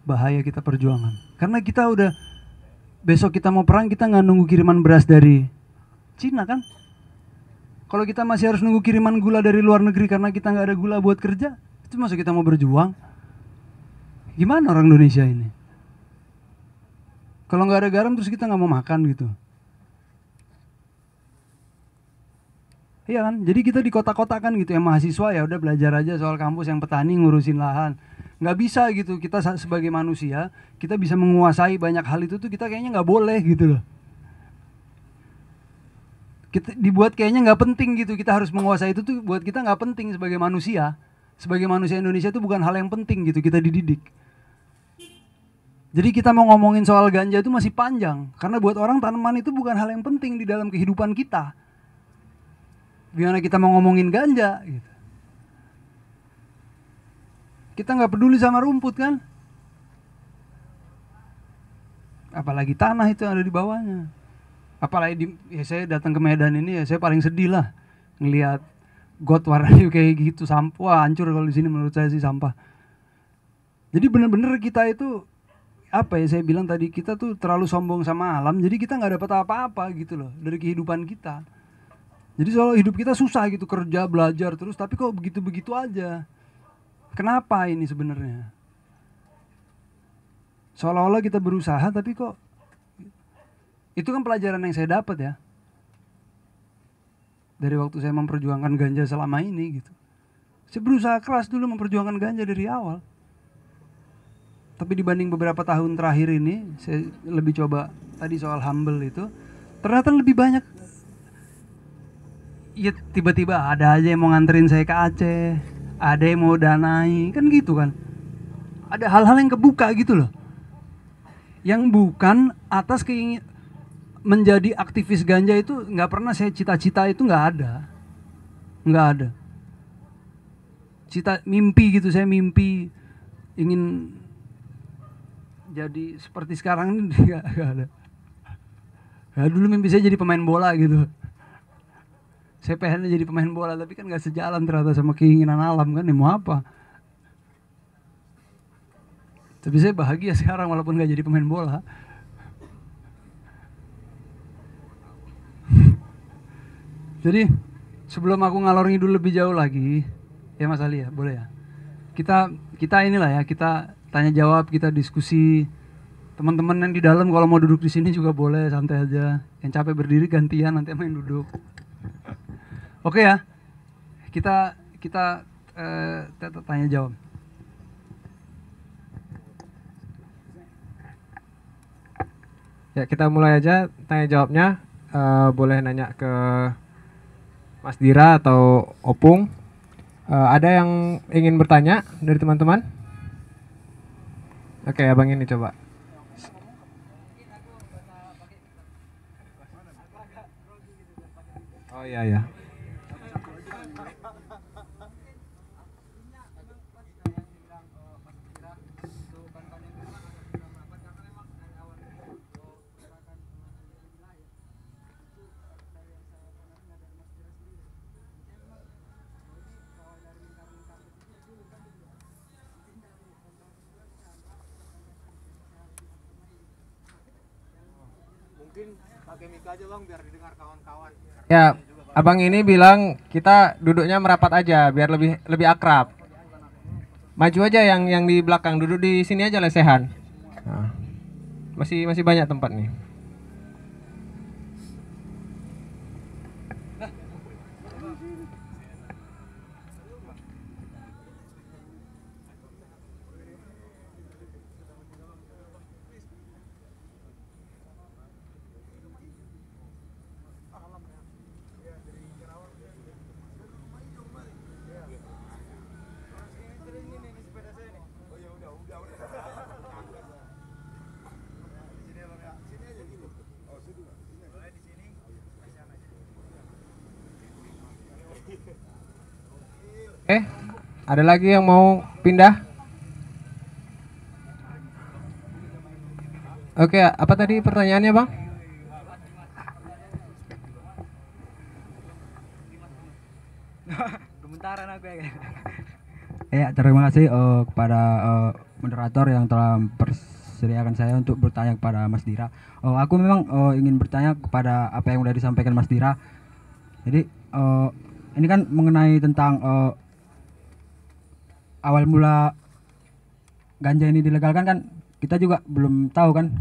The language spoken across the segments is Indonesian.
bahaya kita perjuangan. Karena kita udah, besok kita mau perang, kita nggak nunggu kiriman beras dari Cina kan. Kalau kita masih harus nunggu kiriman gula dari luar negeri karena kita nggak ada gula buat kerja, itu masa kita mau berjuang? Gimana orang Indonesia ini? Kalau nggak ada garam terus kita nggak mau makan gitu. Iya kan? Jadi kita di kota-kota kan gitu, yang mahasiswa ya udah belajar aja soal kampus, yang petani ngurusin lahan. Nggak bisa gitu, kita sebagai manusia, kita bisa menguasai banyak hal itu tuh kita kayaknya nggak boleh gitu loh. Kita dibuat kayaknya nggak penting gitu, kita harus menguasai itu tuh buat kita nggak penting sebagai manusia. Sebagai manusia Indonesia itu bukan hal yang penting gitu, kita dididik. Jadi kita mau ngomongin soal ganja itu masih panjang, karena buat orang tanaman itu bukan hal yang penting di dalam kehidupan kita. Gimana kita mau ngomongin ganja gitu. Kita nggak peduli sama rumput kan, apalagi tanah itu yang ada di bawahnya. Apalagi ya saya datang ke Medan ini ya saya paling sedih lah ngelihat got warnanya kayak gitu, sampah. Wah, hancur kalau di sini menurut saya sih sampah. Jadi bener-bener kita itu apa ya, saya bilang tadi, kita tuh terlalu sombong sama alam, jadi kita nggak dapat apa-apa gitu loh dari kehidupan kita. Jadi soal hidup kita susah gitu, kerja, belajar terus, tapi kok begitu-begitu aja. Kenapa ini sebenarnya? Seolah-olah kita berusaha, tapi kok, itu kan pelajaran yang saya dapat ya. Dari waktu saya memperjuangkan ganja selama ini gitu. Saya berusaha keras dulu memperjuangkan ganja dari awal. Tapi dibanding beberapa tahun terakhir ini, saya lebih coba tadi soal humble itu, ternyata lebih banyak. Ya tiba-tiba ada aja yang mau nganterin saya ke Aceh, ada yang mau danai, kan gitu kan. Ada hal-hal yang kebuka gitu loh. Yang bukan atas keinginan menjadi aktivis ganja itu nggak pernah saya cita-cita, itu nggak ada. Nggak ada. Cita mimpi gitu, saya mimpi ingin jadi seperti sekarang ini nggak ada. Ya, dulu mimpi saya jadi pemain bola gitu. Saya pengen jadi pemain bola, tapi kan nggak sejalan ternyata sama keinginan alam kan, ya mau apa. Tapi saya bahagia sekarang walaupun nggak jadi pemain bola. Jadi sebelum aku ngalor ngidul lebih jauh lagi, ya Mas Ali ya, boleh ya. Kita inilah ya, kita tanya jawab, kita diskusi. Teman-teman yang di dalam kalau mau duduk di sini juga boleh, santai aja. Yang capek berdiri gantian, nanti main duduk. Oke ya, kita tanya jawab. Ya, kita mulai aja tanya jawabnya. Boleh nanya ke Mas Dira atau Opung. Ada yang ingin bertanya dari teman-teman? Oke, abang ini coba. Oh iya ya. Pakai mic aja bang biar didengar kawan-kawan. Ya, abang ini bilang kita duduknya merapat aja biar lebih akrab. Maju aja yang di belakang, duduk di sini aja lesehan. Nah, masih banyak tempat nih. Ada lagi yang mau pindah? Oke, apa tadi pertanyaannya, Bang? Gemetaran aku ya. Ya, terima kasih kepada moderator yang telah mempersediakan saya untuk bertanya kepada Mas Dira. Aku memang ingin bertanya kepada apa yang sudah disampaikan Mas Dira. Jadi ini kan mengenai tentang awal mula ganja ini dilegalkan kan, kita juga belum tahu kan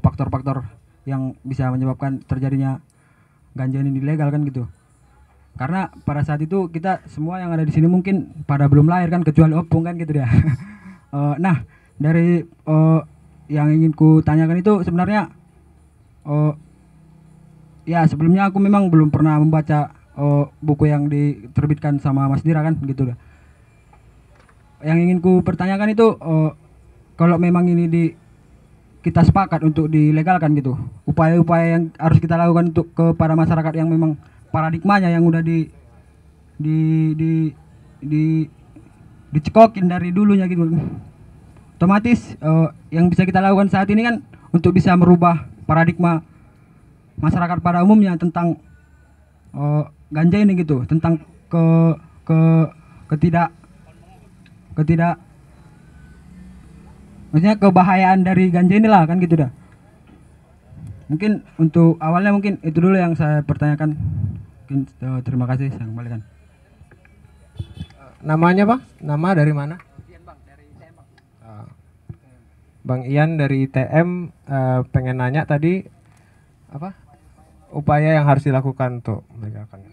faktor-faktor yang bisa menyebabkan terjadinya ganja ini dilegal kan gitu. Karena pada saat itu kita semua yang ada di sini mungkin pada belum lahir kan, kecuali Opung kan gitu ya. Nah, dari yang ingin ku tanyakan itu sebenarnya ya sebelumnya aku memang belum pernah membaca buku yang diterbitkan sama Mas Dira kan gitu. Yang ingin ku pertanyakan itu kalau memang ini kita sepakat untuk dilegalkan gitu, upaya-upaya yang harus kita lakukan untuk kepada masyarakat yang memang paradigmanya yang udah dicekokin dari dulunya gitu. Otomatis yang bisa kita lakukan saat ini kan untuk bisa merubah paradigma masyarakat pada umumnya tentang ganja ini gitu, tentang maksudnya kebahayaan dari ganja inilah kan gitu dah. Mungkin untuk awalnya mungkin itu dulu yang saya pertanyakan. Mungkin terima kasih, saya kembalikan. Namanya Bang? Nama dari mana? Bang Ian dari ITM pengen nanya tadi apa? Upaya yang harus dilakukan untuk melegalkan.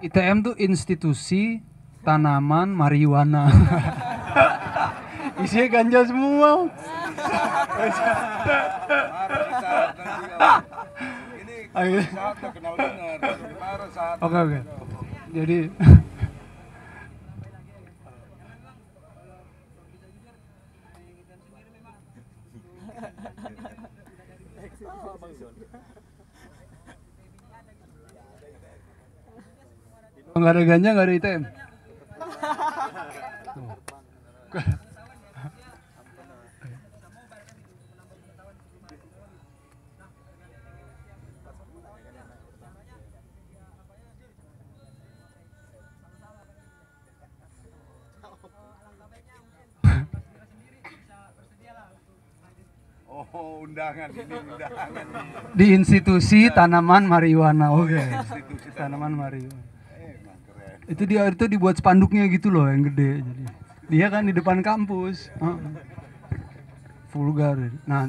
ITM tuh institusi tanaman marijuana. Isinya ganja semua. Oke. Jadi nggak ada ganja, nggak ada ITM. Oh, undangan ini undangan nih. Di institusi tanaman marijuana. Oke. Tanaman marijuana. Itu dibuat spanduknya gitu loh yang gede. Jadi dia kan di depan kampus. Vulgar. Nah,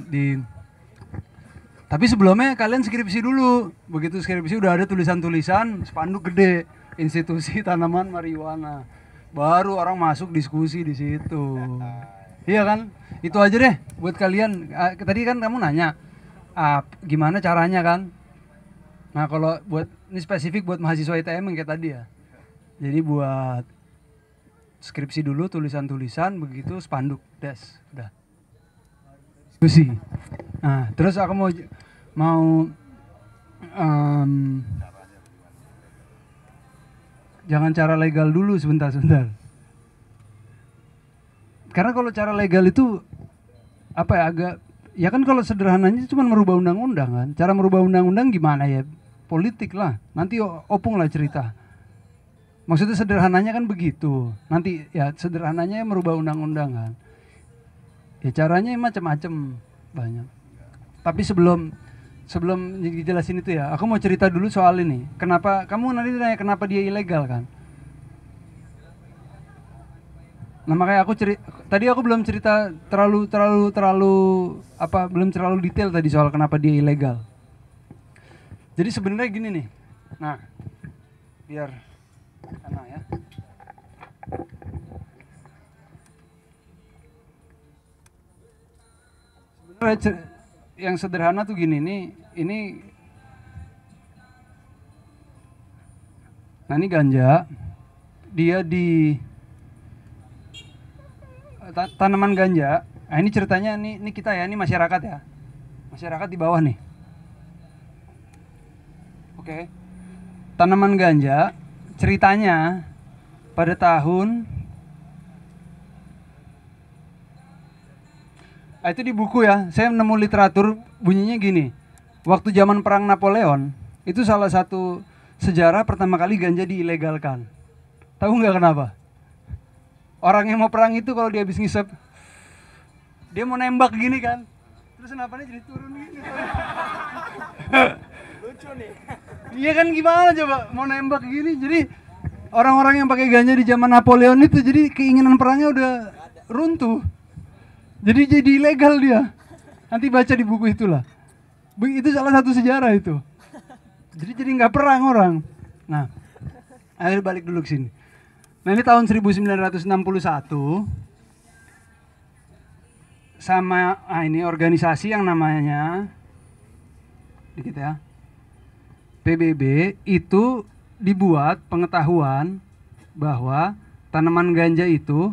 tapi sebelumnya kalian skripsi dulu. Begitu skripsi udah ada tulisan-tulisan spanduk gede, institusi tanaman marijuana. Baru orang masuk diskusi di situ. Iya kan? Itu aja deh buat kalian. Tadi kan kamu nanya gimana caranya kan? Nah, kalau buat ini spesifik buat mahasiswa ITM yang kayak tadi ya. Jadi buat skripsi dulu tulisan-tulisan, begitu spanduk, udah. Diskusi. Nah, terus aku mau jangan cara legal dulu sebentar. Karena kalau cara legal itu apa ya, agak ya kan kalau sederhananya cuma merubah undang-undang kan. Cara merubah undang-undang gimana ya? Politik lah. Nanti Opung lah cerita. Maksudnya sederhananya kan begitu. Nanti ya sederhananya merubah undang-undang kan. Ya caranya macam-macam banyak. Tapi sebelum dijelasin itu ya, aku mau cerita dulu soal ini. Kenapa kamu nanti tanya kenapa dia ilegal kan? Nah, makanya tadi aku belum cerita terlalu belum terlalu detail tadi soal kenapa dia ilegal. Jadi sebenarnya gini nih. Nah, biar enak ya. Sebenarnya yang sederhana tuh gini nih, nah ini ganja, dia di tanaman ganja. Nah ini ceritanya ini kita ya, ini masyarakat ya, masyarakat di bawah nih. Oke. Tanaman ganja ceritanya pada tahun itu di buku ya, saya nemu literatur bunyinya gini. Waktu zaman perang Napoleon, itu salah satu sejarah pertama kali ganja diilegalkan. Tahu nggak kenapa? Orang yang mau perang itu kalau dia habis ngisep Dia mau nembak gini kan, terus senapannya jadi turun gini. Lucu nih. Iya kan, gimana coba mau nembak gini. Jadi orang-orang yang pakai ganja di zaman Napoleon itu, jadi keinginan perangnya udah runtuh. Jadi ilegal dia. Nanti baca di buku itulah. Itu salah satu sejarah itu. Jadi nggak perang orang. Nah, ayo balik dulu ke sini. Nah, ini tahun 1961 sama ini organisasi yang namanya dikit ya, PBB itu dibuat pengetahuan bahwa tanaman ganja itu